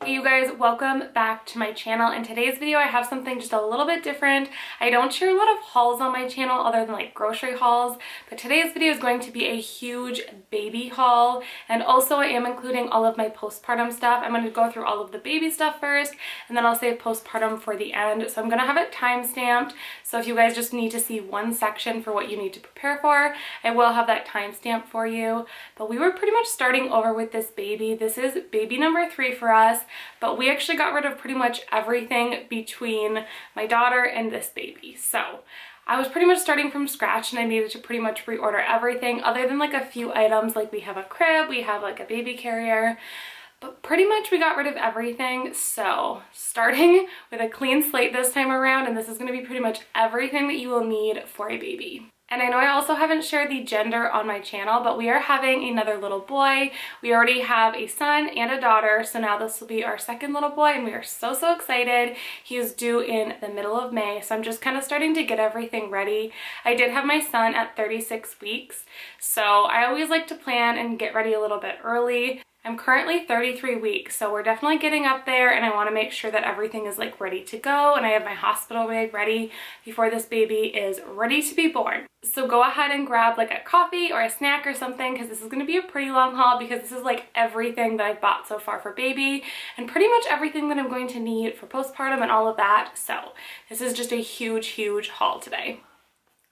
Hey you guys, welcome back to my channel. In today's video I have something just a little bit different. I don't share a lot of hauls on my channel other than like grocery hauls, but today's video is going to be a huge baby haul, and also I am including all of my postpartum stuff. I'm going to go through all of the baby stuff first and then I'll save postpartum for the end. So I'm going to have it time stamped, so if you guys just need to see one section for what you need to prepare for, I will have that time stamped for you. But we were pretty much starting over with this baby. This is baby number 3 for us. But we actually got rid of pretty much everything between my daughter and this baby. So I was pretty much starting from scratch and I needed to pretty much reorder everything other than like a few items, like we have a crib, we have like a baby carrier, but pretty much we got rid of everything. So starting with a clean slate this time around, and this is going to be pretty much everything that you will need for a baby. And I know I also haven't shared the gender on my channel, but we are having another little boy. We already have a son and a daughter, so now this will be our second little boy, and we are so excited. He is due in the middle of May, so I'm just kind of starting to get everything ready. I did have my son at 36 weeks, so I always like to plan and get ready a little bit early. I'm currently 33 weeks, so we're definitely getting up there, and I want to make sure that everything is like ready to go, and I have my hospital bag ready before this baby is ready to be born. So go ahead and grab like a coffee or a snack or something, because this is going to be a pretty long haul, because this is like everything that I've bought so far for baby and pretty much everything that I'm going to need for postpartum and all of that. So this is just a huge haul today.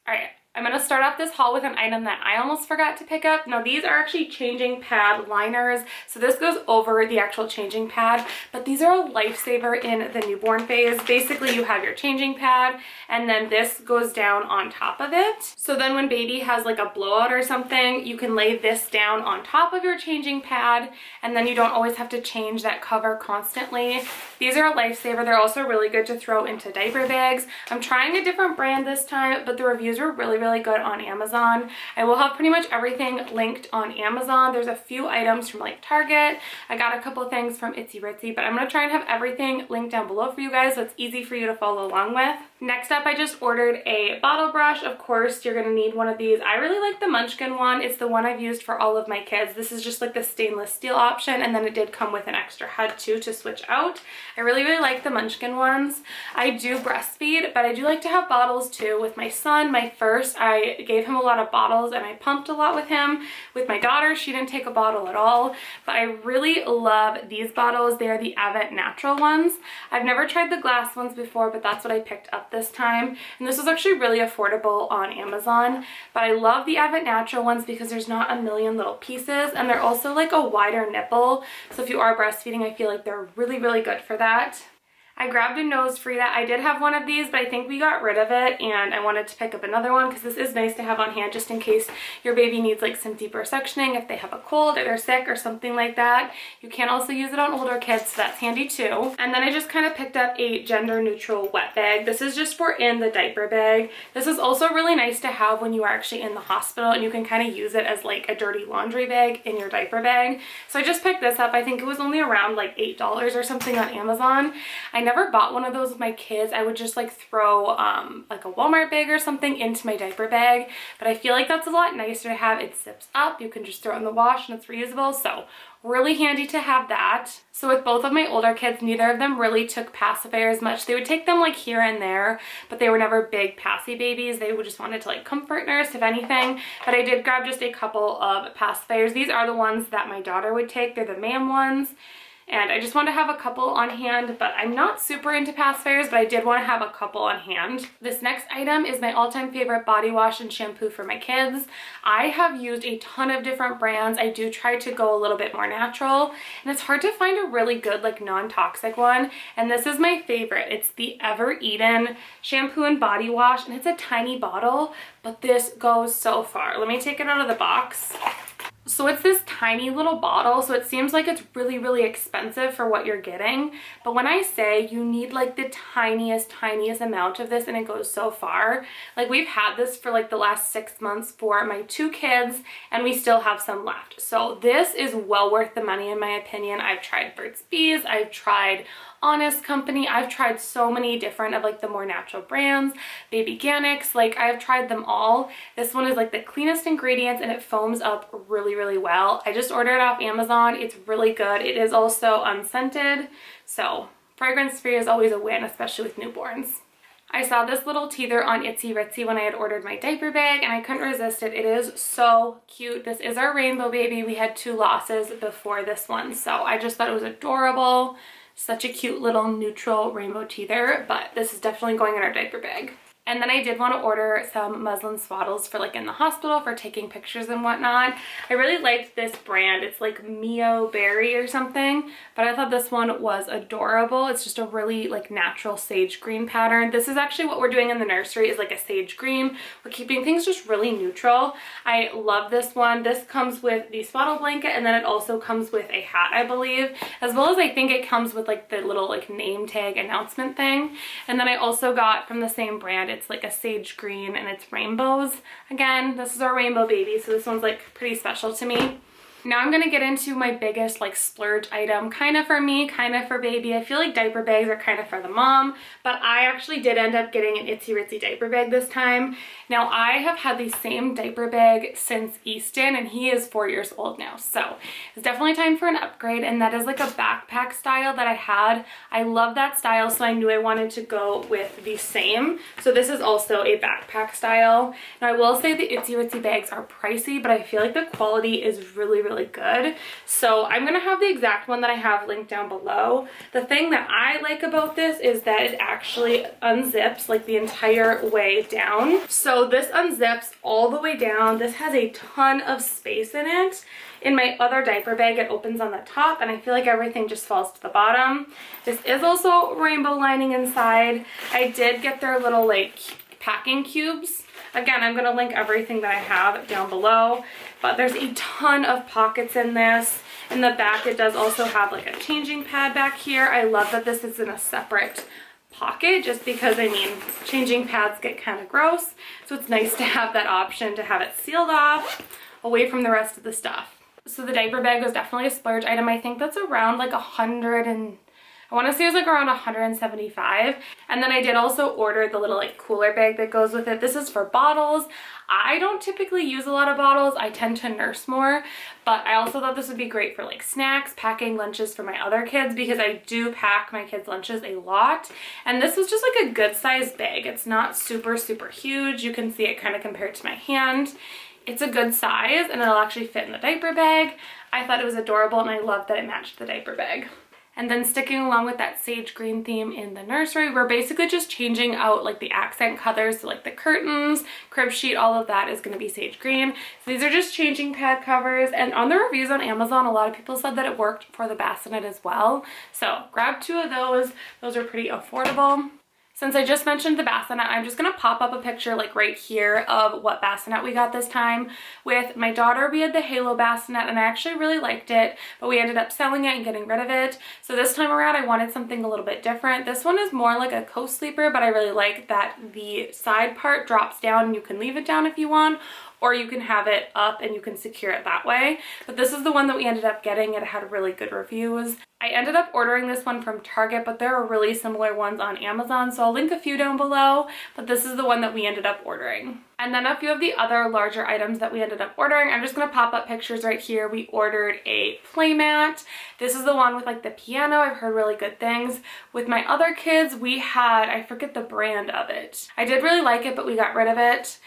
All right. I'm going to start off this haul with an item that I almost forgot to pick up. Now these are actually changing pad liners, so this goes over the actual changing pad, but these are a lifesaver in the newborn phase. Basically you have your changing pad and then this goes down on top of it. So then when baby has like a blowout or something, you can lay this down on top of your changing pad, and then you don't always have to change that cover constantly. These are a lifesaver. They're also really good to throw into diaper bags. I'm trying a different brand this time, but the reviews were really good on Amazon. I will have pretty much everything linked on Amazon. There's a few items from like Target. I got a couple things from Itsy Bitsy, but I'm going to try and have everything linked down below for you guys so it's easy for you to follow along with. Next up, I just ordered a bottle brush. Of course, you're going to need one of these. I really like the Munchkin one. It's the one I've used for all of my kids. This is just like the stainless steel option, and then it did come with an extra head too to switch out. I really like the Munchkin ones. I do breastfeed, but I do like to have bottles too. With my son, my first, I gave him a lot of bottles and I pumped a lot with him. With my daughter, she didn't take a bottle at all, but I really love these bottles. They are the HAVES natural ones. I've never tried the glass ones before, but that's what I picked up this time, and this was actually really affordable on Amazon. But I love the HAVES natural ones because there's not a million little pieces, and they're also like a wider nipple, so if you are breastfeeding, I feel like they're really good for that. I grabbed a nose free that I did have one of these, but I think we got rid of it, and I wanted to pick up another one because this is nice to have on hand just in case your baby needs like some deeper suctioning, if they have a cold or they're sick or something like that. You can also use it on older kids, so that's handy too. And then I just kind of picked up a gender neutral wet bag. This is just for in the diaper bag. This is also really nice to have when you are actually in the hospital, and you can kind of use it as like a dirty laundry bag in your diaper bag. So I just picked this up. I think it was only around like $8 or something on Amazon. I never bought one of those with my kids. I would just like throw like a Walmart bag or something into my diaper bag, but I feel like that's a lot nicer to have. It zips up, you can just throw it in the wash and it's reusable, so really handy to have that. So with both of my older kids, neither of them really took pacifiers much. They would take them like here and there, but they were never big passy babies. They would just wanted to like comfort nurse if anything, but I did grab just a couple of pacifiers. These are the ones that my daughter would take. They're the ma'am ones. And I just want to have a couple on hand, but I'm not super into pacifiers, but I did want to have a couple on hand. This next item is my all-time favorite body wash and shampoo for my kids. I have used a ton of different brands. I do try to go a little bit more natural, and it's hard to find a really good like non-toxic one, and this is my favorite. It's the Ever Eden shampoo and body wash, and it's a tiny bottle, but this goes so far. Let me take it out of the box. So it's this tiny little bottle, so it seems like it's really expensive for what you're getting, but when I say you need like the tiniest amount of this and it goes so far, like we've had this for like the last 6 months for my 2 kids and we still have some left. So this is well worth the money in my opinion. I've tried Burt's Bees, I've tried Honest Company. I've tried so many different of like the more natural brands, Baby Organics, like I've tried them all. This one is like the cleanest ingredients and it foams up really really well. I just ordered it off Amazon. It's really good. It is also unscented, so fragrance-free is always a win, especially with newborns. I saw this little teether on Itsy Ritsy when I had ordered my diaper bag, and I couldn't resist it. It is so cute. This is our rainbow baby. We had 2 losses before this one, so I just thought it was adorable. Such a cute little neutral rainbow teether, but this is definitely going in our diaper bag. And then I did want to order some muslin swaddles for like in the hospital for taking pictures and whatnot. I really liked this brand. It's like Mio Berry or something, but I thought this one was adorable. It's just a really like natural sage green pattern. This is actually what we're doing in the nursery, is like a sage green. We're keeping things just really neutral. I love this one. This comes with the swaddle blanket, and then it also comes with a hat, I believe, as well as I think it comes with like the little like name tag announcement thing. And then I also got from the same brand, it's like a sage green and it's rainbows. Again, this is our rainbow baby, so this one's like pretty special to me. Now I'm gonna get into my biggest like splurge item, kind of for me, kind of for baby. I feel like diaper bags are kind of for the mom, but I actually did end up getting an Itsy Ritsy diaper bag this time. Now I have had the same diaper bag since Easton, and he is 4 years old now, so it's definitely time for an upgrade, and that is like a backpack style that I had. I love that style, so I knew I wanted to go with the same. So this is also a backpack style. Now I will say the Itsy Ritsy bags are pricey, but I feel like the quality is really good. So I'm gonna have the exact one that I have linked down below. The thing that I like about this is that it actually unzips like the entire way down. So this unzips all the way down. This has a ton of space in it. In my other diaper bag, it opens on the top, and I feel like everything just falls to the bottom. This is also rainbow lining inside. I did get their little like packing cubes. Again, I'm gonna link everything that I have down below, but there's a ton of pockets in this. In the back, it does also have like a changing pad back here. I love that this is in a separate pocket, just because, I mean, changing pads get kind of gross, so it's nice to have that option to have it sealed off away from the rest of the stuff. So the diaper bag was definitely a splurge item. I think that's around like I want to say it was like around 175. And then I did also order the little like cooler bag that goes with it. This is for bottles. I don't typically use a lot of bottles. I tend to nurse more, but I also thought this would be great for like snacks, packing lunches for my other kids, because I do pack my kids' lunches a lot. And this was just like a good sized bag. It's not super huge. You can see it kind of compared to my hand. It's a good size, and it'll actually fit in the diaper bag. I thought it was adorable, and I loved that it matched the diaper bag. And then sticking along with that sage green theme in the nursery, we're basically just changing out like the accent colors, so like the curtains, crib sheet, all of that is going to be sage green. So these are just changing pad covers, and on the reviews on Amazon, a lot of people said that it worked for the bassinet as well. So grab 2 of those. Those are pretty affordable. Since I just mentioned the bassinet, I'm just gonna pop up a picture like right here of what bassinet we got this time. With my daughter, we had the Halo bassinet, and I actually really liked it, but we ended up selling it and getting rid of it. So this time around, I wanted something a little bit different. This one is more like a co-sleeper, but I really like that the side part drops down and you can leave it down if you want, or you can have it up and you can secure it that way. But this is the one that we ended up getting. It had really good reviews. I ended up ordering this one from Target, but there are really similar ones on Amazon, so I'll link a few down below, but this is the one that we ended up ordering. And then a few of the other larger items that we ended up ordering, I'm just gonna pop up pictures right here. We ordered a playmat. This is the one with like the piano. I've heard really good things. With my other kids, we had, I forget the brand of it. I did really like it, but we got rid of it.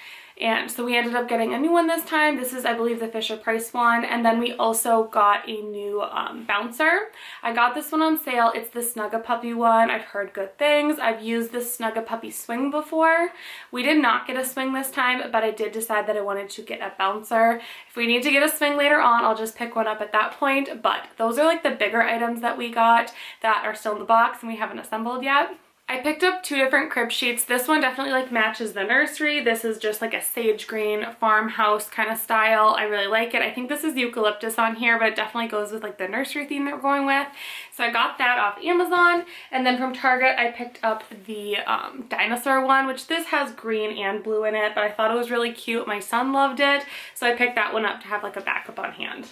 And so we ended up getting a new one this time. This is, I believe, the Fisher-Price one. And then we also got a new bouncer. I got this one on sale. It's the Snug-a-Puppy one. I've heard good things. I've used this Snug-a-Puppy swing before. We did not get a swing this time, but I did decide that I wanted to get a bouncer. If we need to get a swing later on, I'll just pick one up at that point. But those are like the bigger items that we got that are still in the box and we haven't assembled yet. I picked up 2 different crib sheets. This one definitely like matches the nursery. This is just like a sage green farmhouse kind of style. I really like it. I think this is eucalyptus on here, but it definitely goes with like the nursery theme that we're going with. So I got that off Amazon. And then from Target, I picked up the dinosaur one, which this has green and blue in it, but I thought it was really cute. My son loved it, so I picked that one up to have like a backup on hand.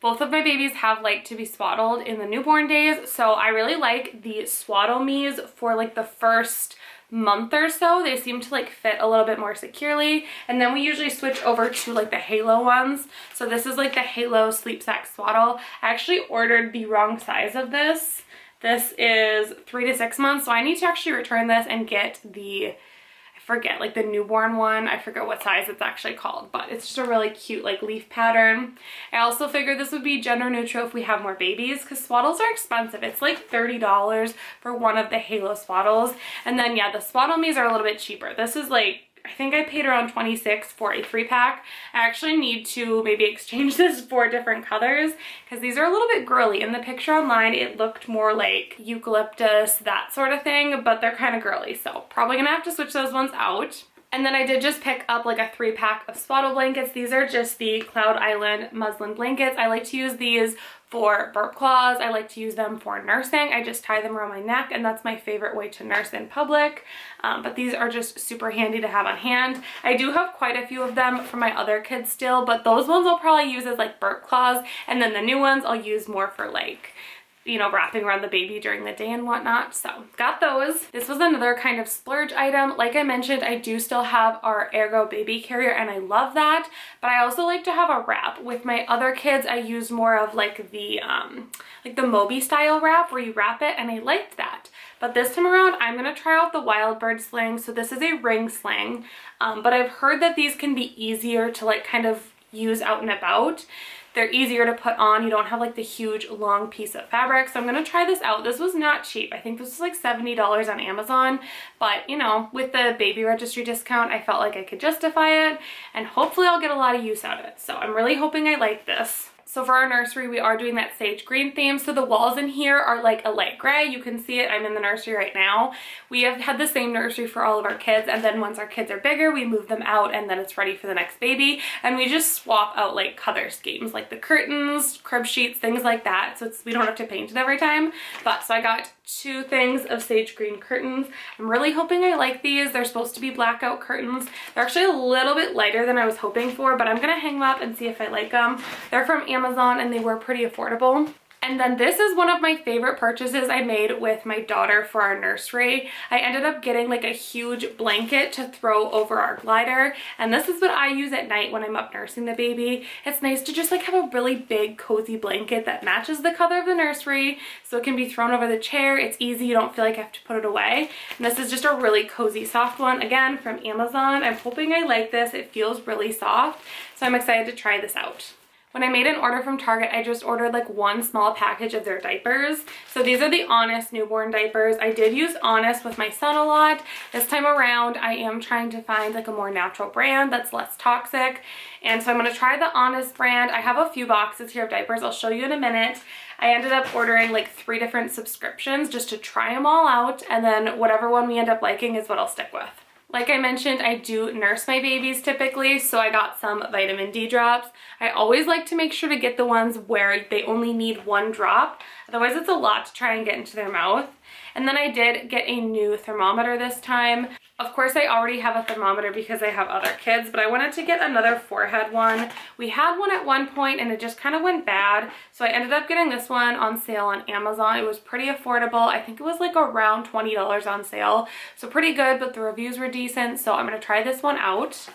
Both of my babies have liked to be swaddled in the newborn days, so I really like the Swaddle Me's for like the first month or so. They seem to like fit a little bit more securely. And then we usually switch over to like the Halo ones. So this is like the Halo Sleep Sack Swaddle. I actually ordered the wrong size of this. This is 3 to 6 months. So I need to actually return this and get the, forget, like the newborn one. I forget what size it's actually called, but it's just a really cute like leaf pattern. I also figured this would be gender neutral if we have more babies, because swaddles are expensive. It's like $30 for one of the Halo swaddles. And then yeah, the Swaddle Me's are a little bit cheaper. This is like, I think I paid around $26 for a 3-pack. I actually need to maybe exchange this for different colors because these are a little bit girly. In the picture online, it looked more like eucalyptus, that sort of thing, but they're kind of girly. So probably gonna have to switch those ones out. And then I did just pick up like a 3-pack of swaddle blankets. These are just the Cloud Island muslin blankets. I like to use these for burp cloths. I like to use them for nursing. I just tie them around my neck, and that's my favorite way to nurse in public. But these are just super handy to have on hand. I do have quite a few of them for my other kids still, but those ones I'll probably use as like burp cloths, and then the new ones I'll use more for like, you know, wrapping around the baby during the day and whatnot. So got those. This was another kind of splurge item. Like I mentioned, I do still have our Ergo baby carrier and I love that, but I also like to have a wrap. With my other kids, I use more of like the Moby style wrap where you wrap it, and I liked that. But this time around, I'm gonna try out the Wild Bird sling. So this is a ring sling, but I've heard that these can be easier to like kind of use out and about. They're easier to put on. You don't have like the huge long piece of fabric. So I'm gonna try this out. This was not cheap. I think this was like $70 on Amazon, but you know, with the baby registry discount, I felt like I could justify it, and hopefully I'll get a lot of use out of it. So I'm really hoping I like this. So for our nursery, we are doing that sage green theme. So the walls in here are like a light gray. You can see it. I'm in the nursery right now. We have had the same nursery for all of our kids. And then once our kids are bigger, we move them out, and then it's ready for the next baby. And we just swap out like color schemes, like the curtains, crib sheets, things like that. So we don't have to paint it every time. But so I got 2 things of sage green curtains. I'm really hoping I like these. They're supposed to be blackout curtains. They're actually a little bit lighter than I was hoping for, but I'm gonna hang them up and see if I like them. They're from Amazon and they were pretty affordable. And then this is one of my favorite purchases I made with my daughter for our nursery. I ended up getting like a huge blanket to throw over our glider, and this is what I use at night when I'm up nursing the baby. It's nice to just like have a really big cozy blanket that matches the color of the nursery, so it can be thrown over the chair. It's easy, you don't feel like I have to put it away. And this is just a really cozy soft one, again from Amazon. I'm hoping I like this. It feels really soft, so I'm excited to try this out. When I made an order from Target, I just ordered like 1 small package of their diapers. So these are the Honest newborn diapers. I did use Honest with my son a lot. This time around, I am trying to find like a more natural brand that's less toxic. And so I'm gonna try the Honest brand. I have a few boxes here of diapers. I'll show you in a minute. I ended up ordering like 3 different subscriptions just to try them all out. And then whatever one we end up liking is what I'll stick with. Like I mentioned, I do nurse my babies typically, so I got some vitamin D drops. I always like to make sure to get the ones where they only need 1 drop. Otherwise, it's a lot to try and get into their mouth. And then I did get a new thermometer this time. Of course, I already have a thermometer because I have other kids, but I wanted to get another forehead one. We had one at one point and it just kind of went bad. So I ended up getting this one on sale on Amazon. It was pretty affordable. I think it was like around $20 on sale. So pretty good, but the reviews were decent. So I'm going to try this one out.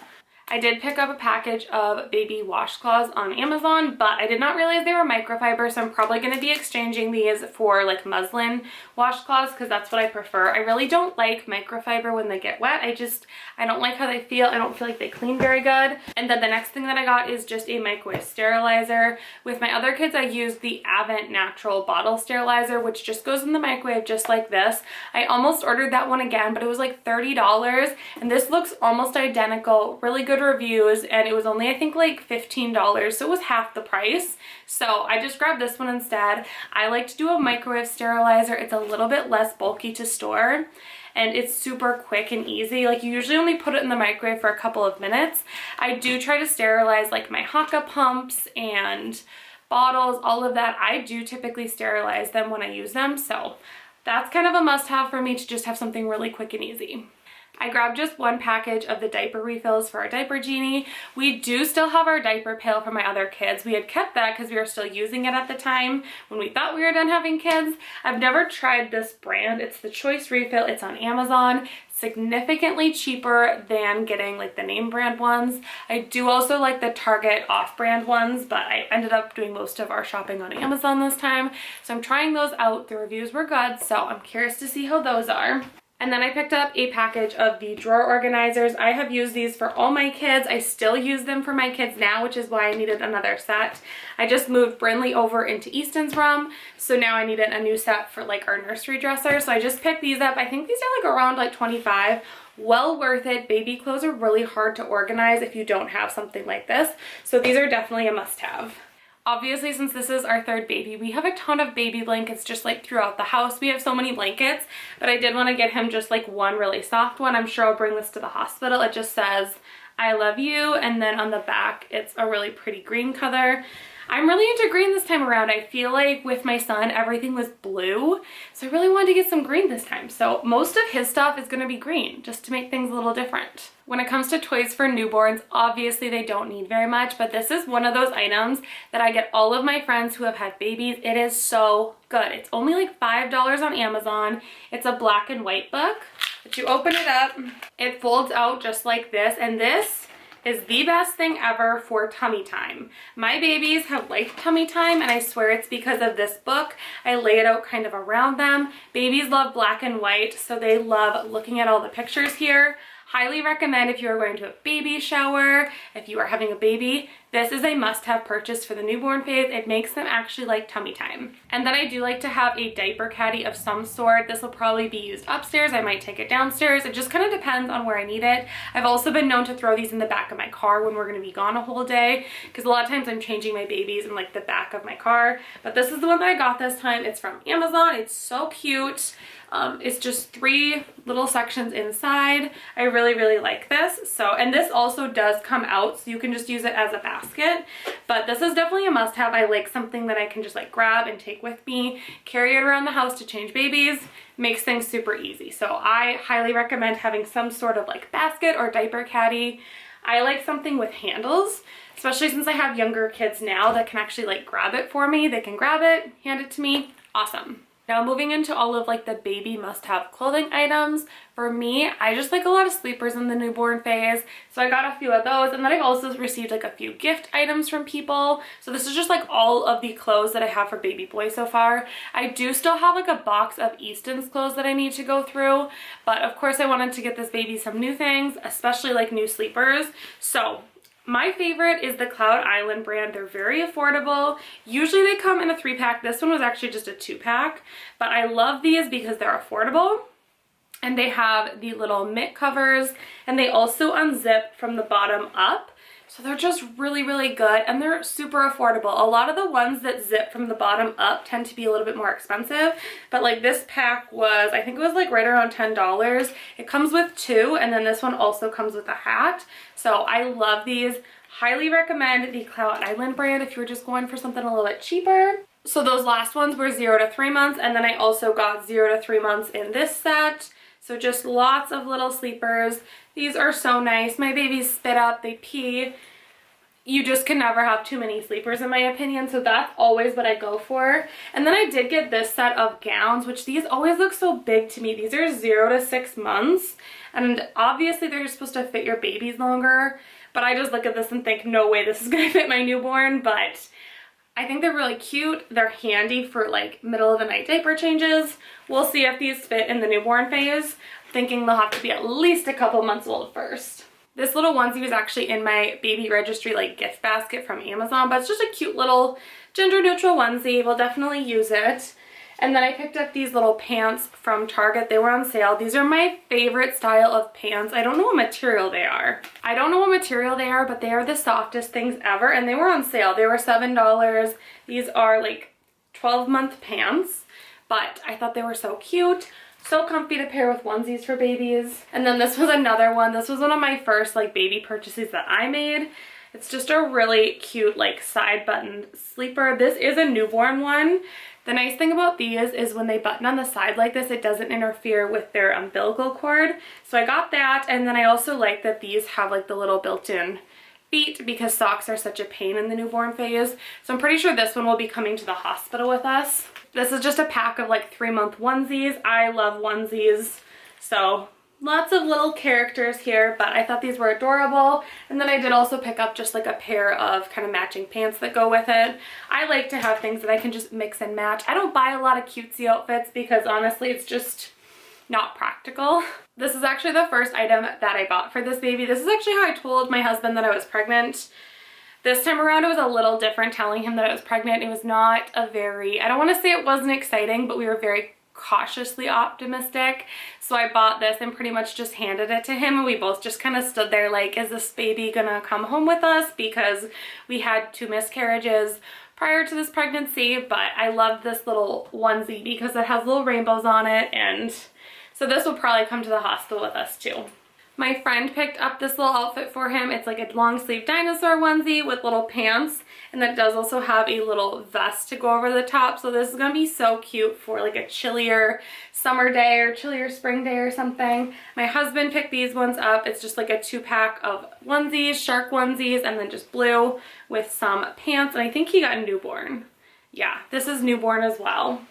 I did pick up a package of baby washcloths on Amazon, but I did not realize they were microfiber, so I'm probably going to be exchanging these for like muslin washcloths because that's what I prefer. I really don't like microfiber when they get wet. I don't like how they feel. I don't feel like they clean very good. And then the next thing that I got is just a microwave sterilizer. With my other kids, I used the Avent Natural bottle sterilizer, which just goes in the microwave just like this. I almost ordered that one again, but it was like $30, and this looks almost identical. Really good reviews, and it was only I think like $15, so it was half the price. So I just grabbed this one instead. I like to do a microwave sterilizer. It's a little bit less bulky to store, and it's super quick and easy. Like you usually only put it in the microwave for a couple of minutes. I do try to sterilize like my Haka pumps and bottles, all of that. I do typically sterilize them when I use them, so that's kind of a must-have for me to just have something really quick and easy. I grabbed just one package of the diaper refills for our diaper genie. We do still have our diaper pail for my other kids. We had kept that because we were still using it at the time when we thought we were done having kids. I've never tried this brand. It's the Choice Refill. It's on Amazon. Significantly cheaper than getting like the name brand ones. I do also like the Target off-brand ones, but I ended up doing most of our shopping on Amazon this time. So I'm trying those out. The reviews were good, so I'm curious to see how those are. And then I picked up a package of the drawer organizers. I have used these for all my kids. I still use them for my kids now, which is why I needed another set. I just moved Brindley over into Easton's room, so now I needed a new set for like our nursery dresser. So I just picked these up. I think these are like around like 25. Well worth it. Baby clothes are really hard to organize if you don't have something like this. So these are definitely a must-have. Obviously, since this is our third baby, we have a ton of baby blankets just like throughout the house. We have so many blankets, but I did want to get him just like one really soft one. I'm sure I'll bring this to the hospital. It just says, "I love you," and then on the back, it's a really pretty green color. I'm really into green this time around. I feel like with my son, everything was blue, so I really wanted to get some green this time. So most of his stuff is going to be green, just to make things a little different. When it comes to toys for newborns, obviously they don't need very much, but this is one of those items that I get all of my friends who have had babies. It is so good. It's only like $5 on Amazon. It's a black and white book, but you open it up, it folds out just like this, and this is the best thing ever for tummy time. My babies have liked tummy time, and I swear it's because of this book. I lay it out kind of around them. Babies love black and white, so they love looking at all the pictures here. Highly recommend if you are going to a baby shower, if you are having a baby, this is a must-have purchase for the newborn phase. It makes them actually like tummy time. And then I do like to have a diaper caddy of some sort. This will probably be used upstairs. I might take it downstairs. It just kind of depends on where I need it. I've also been known to throw these in the back of my car when we're going to be gone a whole day, because a lot of times I'm changing my babies in like the back of my car. But this is the one that I got this time. It's from Amazon. It's so cute. It's just 3 little sections inside. I really like this. So, and this also does come out, so you can just use it as a basket, but this is definitely a must-have. I like something that I can just like grab and take with me, carry it around the house to change babies. Makes things super easy. So I highly recommend having some sort of like basket or diaper caddy. I like something with handles, especially since I have younger kids now that can actually like grab it for me. They can grab it, hand it to me. Awesome. Now moving into all of like the baby must-have clothing items. For me, I just like a lot of sleepers in the newborn phase, so I got a few of those, and then I've also received like a few gift items from people. So this is just like all of the clothes that I have for baby boy so far. I do still have like a box of Easton's clothes that I need to go through, but of course I wanted to get this baby some new things, especially like new sleepers. So my favorite is the Cloud Island brand. They're very affordable. Usually they come in a 3-pack. This one was actually just a 2-pack, but I love these because they're affordable. And they have the little mitt covers, and they also unzip from the bottom up. So they're just really good, and they're super affordable. A lot of the ones that zip from the bottom up tend to be a little bit more expensive, but like this pack was, I think it was like right around $10. It comes with 2, and then this one also comes with a hat. So I love these. Highly recommend the Cloud Island brand if you're just going for something a little bit cheaper. So those last ones were 0 to 3 months, and then I also got 0 to 3 months in this set. So just lots of little sleepers. These are so nice. My babies spit up, they pee. You just can never have too many sleepers in my opinion, so that's always what I go for. And then I did get this set of gowns, which these always look so big to me. These are 0 to 6 months, and obviously they're supposed to fit your babies longer, but I just look at this and think, no way this is gonna fit my newborn. But I think they're really cute. They're handy for like middle of the night diaper changes. We'll see if these fit in the newborn phase. Thinking they'll have to be at least a couple months old first. This little onesie was actually in my baby registry like gift basket from Amazon, but it's just a cute little gender neutral onesie. We'll definitely use it. And then I picked up these little pants from Target. They were on sale. These are my favorite style of pants. I don't know what material they are. But they are the softest things ever, and they were on sale. They were $7. These are like 12-month pants, but I thought they were so cute. So comfy to pair with onesies for babies. And then this was another one. This was one of my first like baby purchases that I made. It's just a really cute like side button sleeper. This is a newborn one. The nice thing about these is when they button on the side like this, it doesn't interfere with their umbilical cord. So I got that, and then I also like that these have like the little built-in feet because socks are such a pain in the newborn phase. So I'm pretty sure this one will be coming to the hospital with us. This is just a pack of like 3-month onesies. I love onesies, so lots of little characters here, but I thought these were adorable. And then I did also pick up just like a pair of kind of matching pants that go with it. I like to have things that I can just mix and match. I don't buy a lot of cutesy outfits because honestly it's just not practical. This is actually the first item that I bought for this baby. This is actually how I told my husband that I was pregnant. This time around it was a little different telling him that I was pregnant. It was not a very, I don't want to say it wasn't exciting, but we were very cautiously optimistic. So I bought this and pretty much just handed it to him, and we both just kind of stood there like, is this baby gonna come home with us? Because we had 2 miscarriages prior to this pregnancy, but I love this little onesie because it has little rainbows on it, and so this will probably come to the hospital with us too. My friend picked up this little outfit for him. It's like a long sleeve dinosaur onesie with little pants, and then it does also have a little vest to go over the top. So this is gonna be so cute for like a chillier summer day or chillier spring day or something. My husband picked these ones up. It's just like a 2-pack of onesies, shark onesies, and then just blue with some pants. And I think he got newborn. Yeah, this is newborn as well.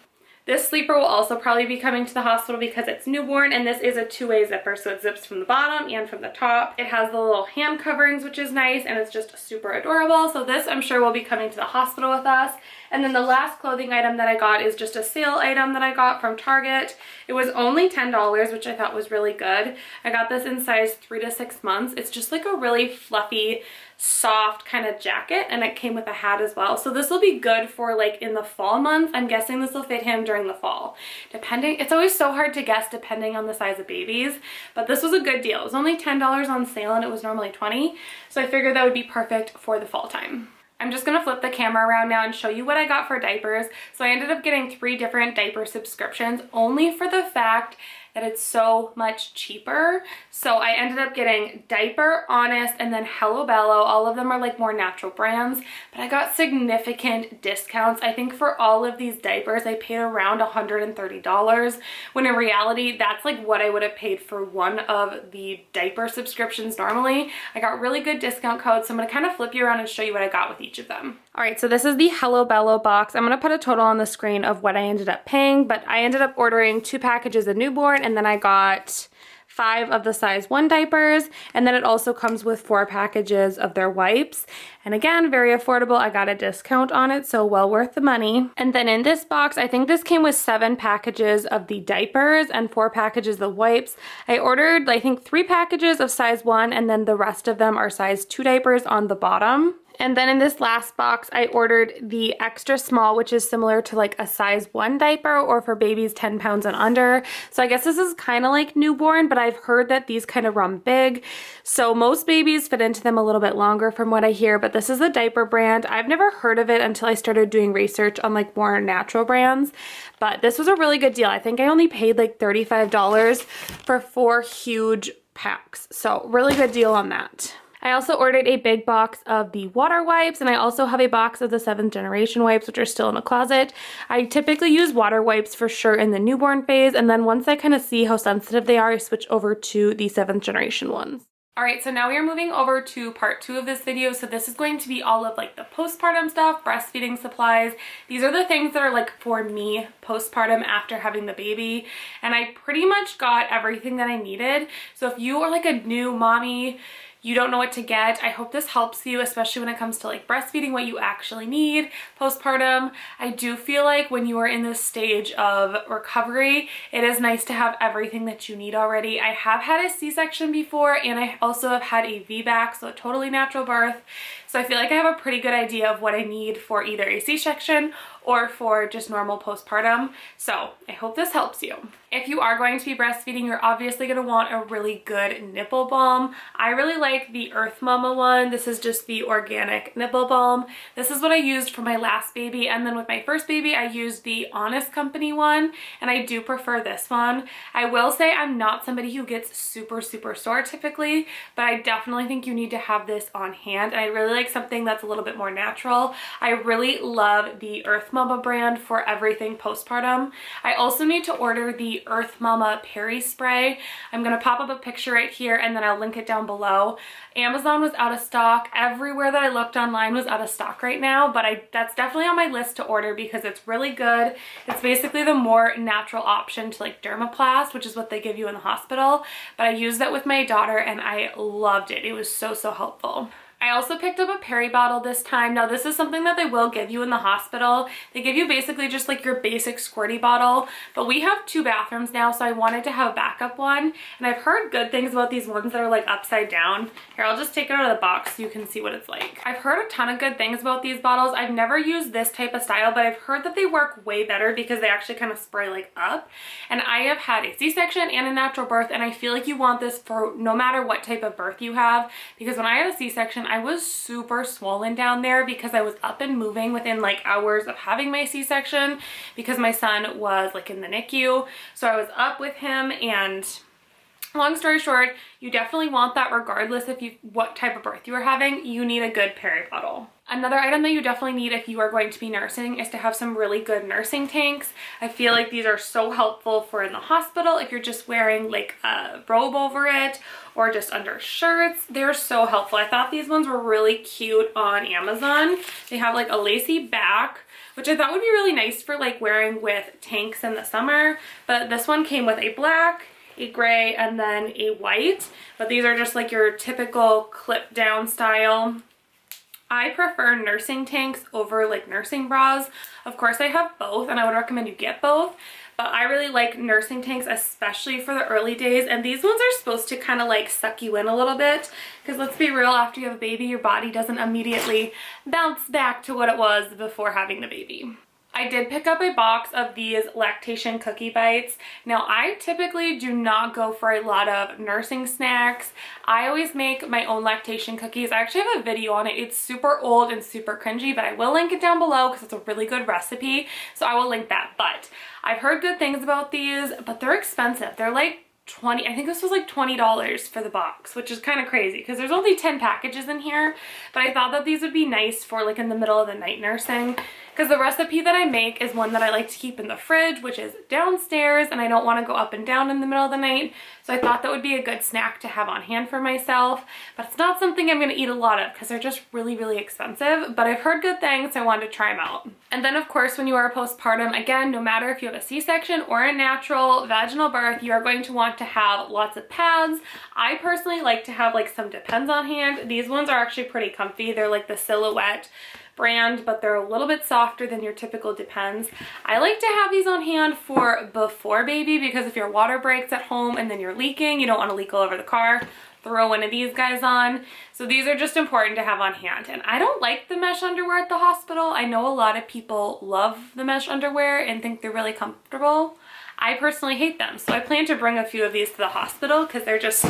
This sleeper will also probably be coming to the hospital because it's newborn, and this is a 2-way zipper, so it zips from the bottom and from the top. It has the little hand coverings, which is nice, and it's just super adorable. So this I'm sure will be coming to the hospital with us. And then the last clothing item that I got is just a sale item that I got from Target. It was only $10, which I thought was really good. I got this in size 3 to 6 months. It's just like a really fluffy, soft kind of jacket, and it came with a hat as well. So this will be good for like in the fall months. I'm guessing this will fit him during the fall. Depending, it's always so hard to guess depending on the size of babies, but this was a good deal. It was only $10 on sale and it was normally $20. So I figured that would be perfect for the fall time. I'm just gonna flip the camera around now and show you what I got for diapers. So I ended up getting 3 different diaper subscriptions only for the fact that it's so much cheaper. So I ended up getting Diaper, Honest, and then Hello Bello. All of them are like more natural brands, but I got significant discounts. I think for all of these diapers, I paid around $130, when in reality, that's like what I would have paid for one of the diaper subscriptions normally. I got really good discount codes, so I'm gonna kind of flip you around and show you what I got with each of them. All right, so this is the Hello Bello box. I'm gonna put a total on the screen of what I ended up paying, but I ended up ordering 2 packages of newborn, and then I got 5 of the size 1 diapers, and then it also comes with 4 packages of their wipes. And again, very affordable. I got a discount on it, so well worth the money. And then in this box, I think this came with 7 packages of the diapers and 4 packages of wipes. I ordered, I think, 3 packages of size 1, and then the rest of them are size 2 diapers on the bottom. And then in this last box, I ordered the extra small, which is similar to like a size 1 diaper, or for babies 10 pounds and under. So I guess this is kind of like newborn, but I've heard that these kind of run big. So most babies fit into them a little bit longer from what I hear, but this is a diaper brand. I've never heard of it until I started doing research on like more natural brands, but this was a really good deal. I think I only paid like $35 for 4 huge packs. So really good deal on that. I also ordered a big box of the water wipes, and I also have a box of the 7th generation wipes, which are still in the closet. I typically use water wipes for sure in the newborn phase, and then once I kind of see how sensitive they are, I switch over to the 7th generation ones. All right, so now we are moving over to part 2 of this video. So this is going to be all of like the postpartum stuff, breastfeeding supplies. These are the things that are like for me postpartum after having the baby. And I pretty much got everything that I needed. So if you are like a new mommy, you don't know what to get, I hope this helps you, especially when it comes to like breastfeeding, what you actually need postpartum. I do feel like when you are in this stage of recovery, it is nice to have everything that you need already. I have had a C-section before, and I also have had a VBAC, so a totally natural birth. So I feel like I have a pretty good idea of what I need for either a C-section or for just normal postpartum. So I hope this helps you. If you are going to be breastfeeding, you're obviously going to want a really good nipple balm. I really like the Earth Mama one. This is just the organic nipple balm. This is what I used for my last baby, and then with my first baby I used the Honest Company one, and I do prefer this one. I will say I'm not somebody who gets super sore typically, but I definitely think you need to have this on hand, and I really like like something that's a little bit more natural. I really love the Earth Mama brand for everything postpartum. I also need to order the Earth Mama Peri Spray. I'm gonna pop up a picture right here and then I'll link it down below. Amazon was out of stock. Everywhere that I looked online was out of stock right now, but that's definitely on my list to order because it's really good. It's basically the more natural option to like Dermaplast, which is what they give you in the hospital. But I used that with my daughter and I loved it. It was so helpful. I also picked up a Peri bottle this time. Now this is something that they will give you in the hospital. They give you basically just like your basic squirty bottle, but we have 2 bathrooms now, so I wanted to have a backup one. And I've heard good things about these ones that are like upside down. Here, I'll just take it out of the box so you can see what it's like. I've heard a ton of good things about these bottles. I've never used this type of style, but I've heard that they work way better because they actually kind of spray like up. And I have had a C-section and a natural birth, and I feel like you want this for no matter what type of birth you have, because when I had a C-section, I was super swollen down there because I was up and moving within like hours of having my C-section because my son was like in the NICU. So I was up with him, and long story short, you definitely want that regardless of what type of birth you are having. You need a good Peri bottle. Another item that you definitely need if you are going to be nursing is to have some really good nursing tanks. I feel like these are so helpful for in the hospital if you're just wearing like a robe over it or just under shirts. They're so helpful. I thought these ones were really cute on Amazon. They have like a lacy back, which I thought would be really nice for like wearing with tanks in the summer. But this one came with a black, a gray, and then a white. But these are just like your typical clip down style. I prefer nursing tanks over like nursing bras. Of course I have both and I would recommend you get both, but I really like nursing tanks, especially for the early days. And these ones are supposed to kind of like suck you in a little bit, because let's be real, after you have a baby, your body doesn't immediately bounce back to what it was before having the baby. I did pick up a box of these lactation cookie bites. Now I typically do not go for a lot of nursing snacks. I always make my own lactation cookies. I actually have a video on it. It's super old and super cringy, but I will link it down below because it's a really good recipe. So I will link that. But I've heard good things about these, but they're expensive. They're like I think this was like $20 for the box, which is kind of crazy because there's only 10 packages in here. But I thought that these would be nice for like in the middle of the night nursing, because the recipe that I make is one that I like to keep in the fridge, which is downstairs, and I don't want to go up and down in the middle of the night. So I thought that would be a good snack to have on hand for myself, but it's not something I'm going to eat a lot of because they're just really expensive. But I've heard good things, so I wanted to try them out. And then of course, when you are postpartum, again, no matter if you have a C-section or a natural vaginal birth, you are going to want to have lots of pads. I personally like to have like some Depends on hand. These ones are actually pretty comfy. They're like the Silhouette brand, but they're a little bit softer than your typical Depends. I like to have these on hand for before baby, because if your water breaks at home and then you're leaking, you don't want to leak all over the car, throw one of these guys on. So these are just important to have on hand. And I don't like the mesh underwear at the hospital. I know a lot of people love the mesh underwear and think they're really comfortable. I personally hate them. So I plan to bring a few of these to the hospital because they're just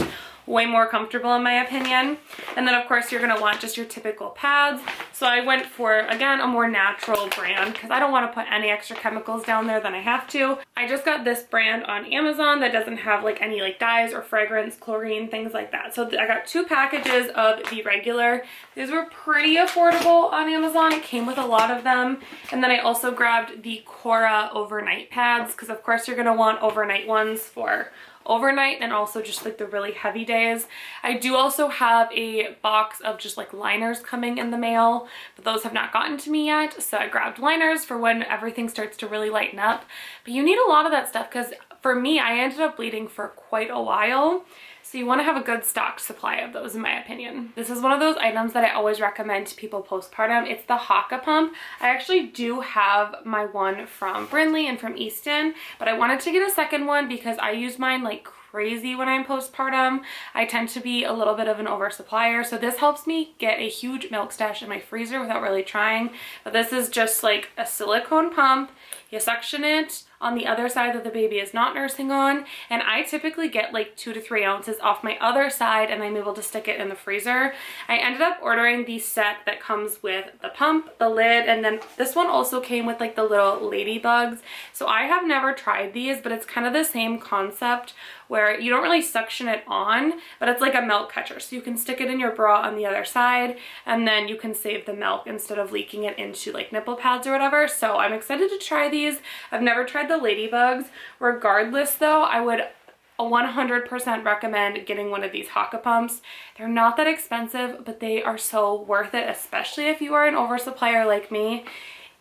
way more comfortable in my opinion. And then of course you're gonna want just your typical pads. So I went for, again, a more natural brand because I don't want to put any extra chemicals down there than I have to. I just got this brand on Amazon that doesn't have like any like dyes or fragrance, chlorine, things like that. So I got 2 packages of the regular. These were pretty affordable on Amazon. It came with a lot of them. And then I also grabbed the Cora overnight pads because of course you're gonna want overnight ones for overnight and also just like the really heavy days. I do also have a box of just like liners coming in the mail, but those have not gotten to me yet. So I grabbed liners for when everything starts to really lighten up. But you need a lot of that stuff because for me, I ended up bleeding for quite a while. So you want to have a good stocked supply of those in my opinion. This is one of those items that I always recommend to people postpartum. It's the Haka pump. I actually do have my one from Brindley and from Easton, but I wanted to get a second one because I use mine like crazy when I'm postpartum. I tend to be a little bit of an oversupplier, so this helps me get a huge milk stash in my freezer without really trying. But this is just like a silicone pump. You suction it on the other side that the baby is not nursing on, and I typically get like 2 to 3 ounces off my other side and I'm able to stick it in the freezer. I ended up ordering the set that comes with the pump, the lid, and then this one also came with like the little ladybugs. So I have never tried these, but it's kind of the same concept where you don't really suction it on, but it's like a milk catcher. So you can stick it in your bra on the other side and then you can save the milk instead of leaking it into like nipple pads or whatever. So I'm excited to try these. I've never tried the ladybugs. Regardless though, I would 100% recommend getting one of these Haka pumps. They're not that expensive, but they are so worth it, especially if you are an oversupplier like me.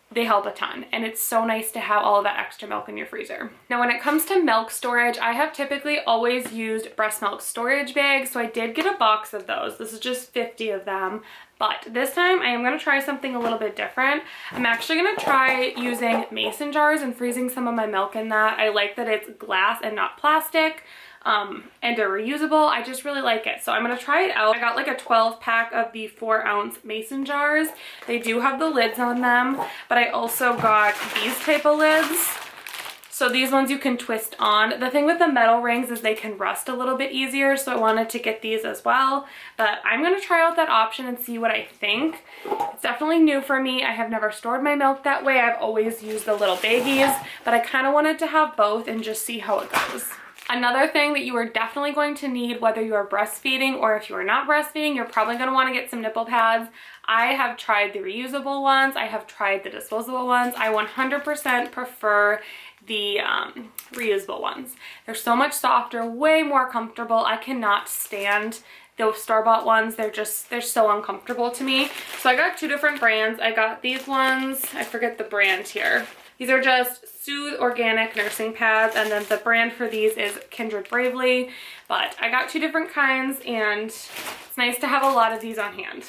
They help a ton, and it's so nice to have all of that extra milk in your freezer. Now when it comes to milk storage, I have typically always used breast milk storage bags, so I did get a box of those. This is just 50 of them, but this time I am going to try something a little bit different. I'm actually going to try using mason jars and freezing some of my milk in that. I like that it's glass and not plastic. And they're reusable. I just really like it. So I'm going to try it out. I got like a 12 pack of the 4-ounce mason jars. They do have the lids on them, but I also got these type of lids. So these ones you can twist on. The thing with the metal rings is they can rust a little bit easier, so I wanted to get these as well. But I'm going to try out that option and see what I think. It's definitely new for me. I have never stored my milk that way. I've always used the little baggies, but I kind of wanted to have both and just see how it goes. Another thing that you are definitely going to need, whether you are breastfeeding or if you are not breastfeeding, you're probably going to want to get some nipple pads. I have tried the reusable ones. I have tried the disposable ones. I 100% prefer the reusable ones. They're so much softer, way more comfortable. I cannot stand those store-bought ones. They're so uncomfortable to me. So I got 2 different brands. I got these ones. I forget the brand here. These are just Soothe Organic Nursing Pads, and then the brand for these is Kindred Bravely. But I got 2 different kinds, and it's nice to have a lot of these on hand.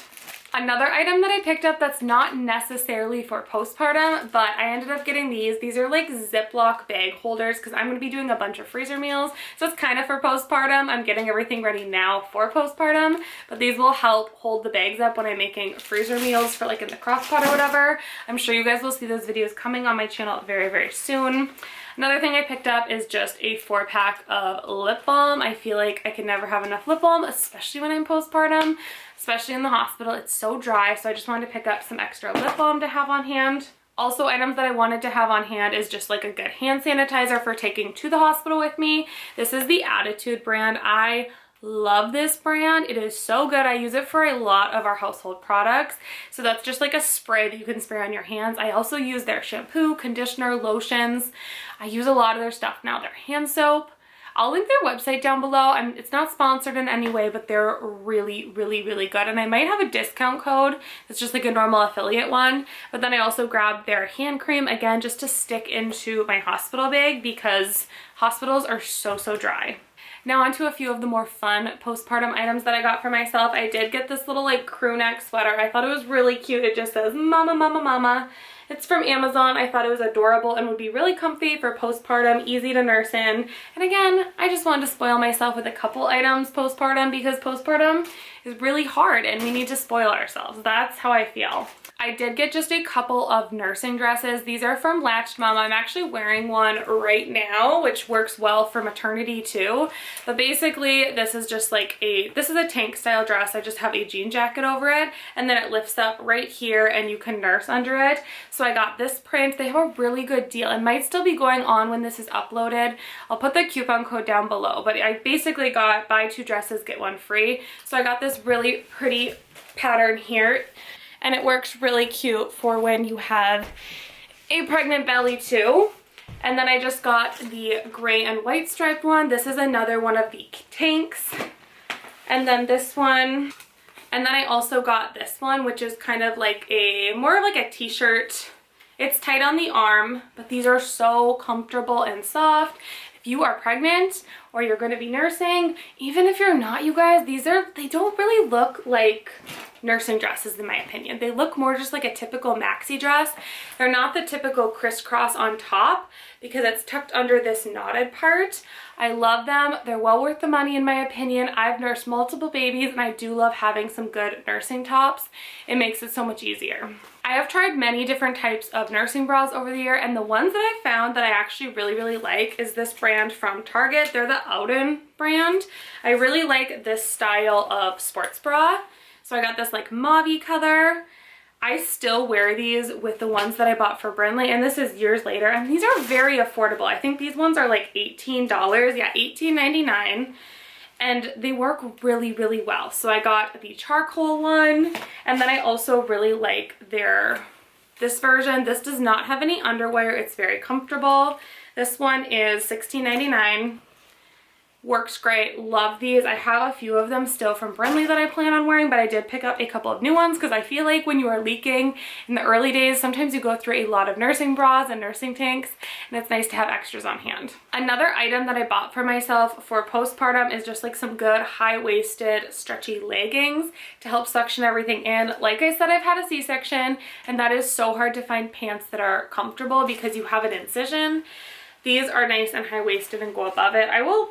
Another item that I picked up that's not necessarily for postpartum, but I ended up getting these. These are like Ziploc bag holders because I'm going to be doing a bunch of freezer meals. So it's kind of for postpartum. I'm getting everything ready now for postpartum, but these will help hold the bags up when I'm making freezer meals for like in the crock pot or whatever. I'm sure you guys will see those videos coming on my channel very, very soon. Another thing I picked up is just a 4-pack of lip balm. I feel like I can never have enough lip balm, especially when I'm postpartum, especially in the hospital. It's so dry, so I just wanted to pick up some extra lip balm to have on hand. Also, items that I wanted to have on hand is just like a good hand sanitizer for taking to the hospital with me. This is the Attitude brand. I love this brand. It is so good. I use it for a lot of our household products. So that's just like a spray that you can spray on your hands. I also use their shampoo, conditioner, lotions. I use a lot of their stuff now. Their hand soap. I'll link their website down below. It's not sponsored in any way, but they're really, really, really good. And I might have a discount code. It's just like a normal affiliate one. But then I also grabbed their hand cream, again, just to stick into my hospital bag because hospitals are so, so dry. Now onto a few of the more fun postpartum items that I got for myself. I did get this little like crew neck sweater. I thought it was really cute. It just says mama, mama, mama. It's from Amazon. I thought it was adorable and would be really comfy for postpartum, easy to nurse in. And again, I just wanted to spoil myself with a couple items postpartum because postpartum is really hard and we need to spoil ourselves. That's how I feel. I did get just a couple of nursing dresses. These are from Latched Mama. I'm actually wearing one right now, which works well for maternity too. But basically, this is just like this is a tank style dress. I just have a jean jacket over it, and then it lifts up right here and you can nurse under it. So I got this print. They have a really good deal. It might still be going on when this is uploaded. I'll put the coupon code down below, but I basically got buy 2 dresses, get 1 free. So I got this really pretty pattern here. And it works really cute for when you have a pregnant belly too. And then I just got the gray and white striped one. This is another one of the tanks. And then this one. And then I also got this one, which is kind of like more of like a t-shirt. It's tight on the arm, but these are so comfortable and soft. If you are pregnant or you're going to be nursing. Even if you're not, you guys, they don't really look like nursing dresses in my opinion. They look more just like a typical maxi dress. They're not the typical crisscross on top because it's tucked under this knotted part. I love them. They're well worth the money in my opinion. I've nursed multiple babies and I do love having some good nursing tops. It makes it so much easier. I have tried many different types of nursing bras over the year, and the ones that I found that I actually really like is this brand from Target. They're the Ouden brand. I really like this style of sports bra. So I got this like mauve color. I still wear these with the ones that I bought for Brindley, and this is years later, and these are very affordable. I think these ones are like $18. Yeah, $18.99. And they work really well. So I got the charcoal one, and then I also really like this version. This does not have any underwire. It's very comfortable. This one is $16.99. Works great. Love these. I have a few of them still from Brindley that I plan on wearing, but I did pick up a couple of new ones because I feel like when you are leaking in the early days, sometimes you go through a lot of nursing bras and nursing tanks, and it's nice to have extras on hand. Another item that I bought for myself for postpartum is just like some good high-waisted stretchy leggings to help suction everything in. Like I said, I've had a C-section, and that is so hard to find pants that are comfortable because you have an incision. These are nice and high-waisted and go above it.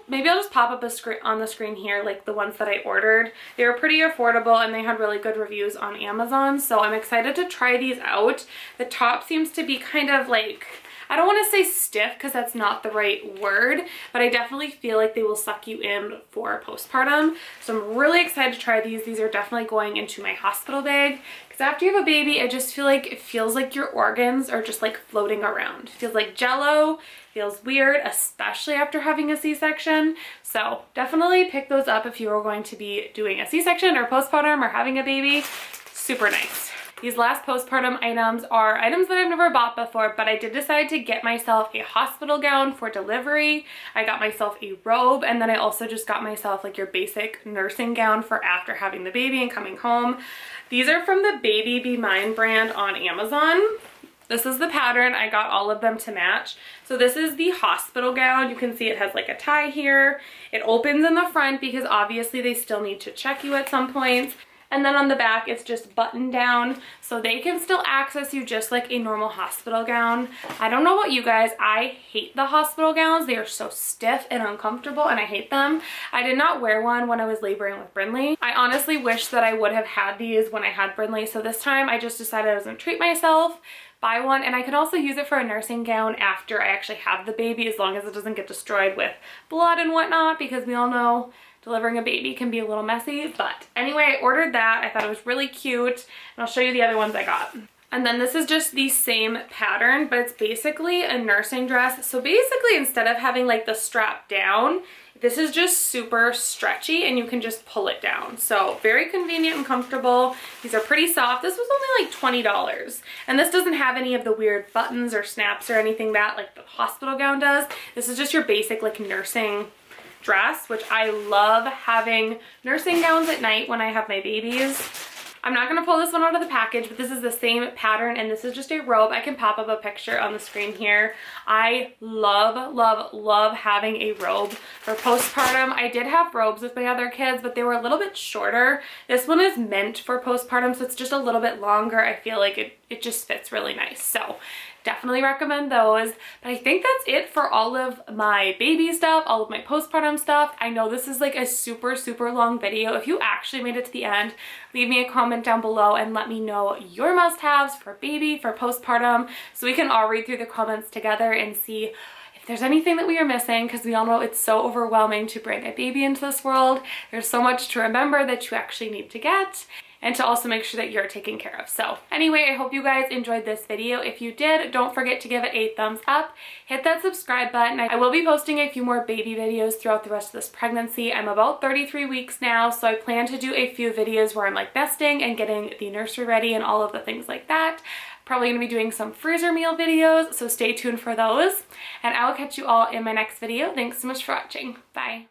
Maybe I'll just pop up on the screen here like the ones that I ordered. They were pretty affordable and they had really good reviews on Amazon, so I'm excited to try these out. The top seems to be kind of like, I don't want to say stiff because that's not the right word, but I definitely feel like they will suck you in for postpartum. So I'm really excited to try these. These are definitely going into my hospital bag because after you have a baby, I just feel like it feels like your organs are just like floating around. It feels like jello. Feels weird, especially after having a C-section. So definitely pick those up if you are going to be doing a C-section or postpartum or having a baby. Super nice. These last postpartum items are items that I've never bought before, but I did decide to get myself a hospital gown for delivery. I got myself a robe, and then I also just got myself like your basic nursing gown for after having the baby and coming home. These are from the Baby Be Mine brand on Amazon. This is the pattern. I got all of them to match. So this is the hospital gown. You can see it has like a tie here. It opens in the front because obviously they still need to check you at some points. And then on the back, it's just buttoned down, so they can still access you just like a normal hospital gown. I don't know about you guys, I hate the hospital gowns. They are so stiff and uncomfortable, and I hate them. I did not wear one when I was laboring with Brindley. I honestly wish that I would have had these when I had Brindley, so this time I just decided I was gonna treat myself, buy one, and I can also use it for a nursing gown after I actually have the baby, as long as it doesn't get destroyed with blood and whatnot, because we all know delivering a baby can be a little messy. But anyway, I ordered that. I thought it was really cute, and I'll show you the other ones I got. And then this is just the same pattern, but it's basically a nursing dress. So basically, instead of having like the strap down, this is just super stretchy and you can just pull it down. So very convenient and comfortable. These are pretty soft. This was only like $20. And this doesn't have any of the weird buttons or snaps or anything that like the hospital gown does. This is just your basic like nursing dress, which I love having nursing gowns at night when I have my babies. I'm not going to pull this one out of the package, but this is the same pattern, and this is just a robe. I can pop up a picture on the screen here. I love having a robe for postpartum. I did have robes with my other kids, but they were a little bit shorter. This one is meant for postpartum, so it's just a little bit longer. I feel like it just fits really nice. So definitely recommend those. But I think that's it for all of my baby stuff, all of my postpartum stuff. I know this is like a super long video. If you actually made it to the end, leave me a comment down below and let me know your must-haves for baby, for postpartum, so we can all read through the comments together and see if there's anything that we are missing, because we all know it's so overwhelming to bring a baby into this world. There's so much to remember that you actually need to get, and to also make sure that you're taken care of. So anyway, I hope you guys enjoyed this video. If you did, don't forget to give it a thumbs up. Hit that subscribe button. I will be posting a few more baby videos throughout the rest of this pregnancy. I'm about 33 weeks now, so I plan to do a few videos where I'm like nesting and getting the nursery ready and all of the things like that. Probably gonna be doing some freezer meal videos, so stay tuned for those. And I will catch you all in my next video. Thanks so much for watching. Bye.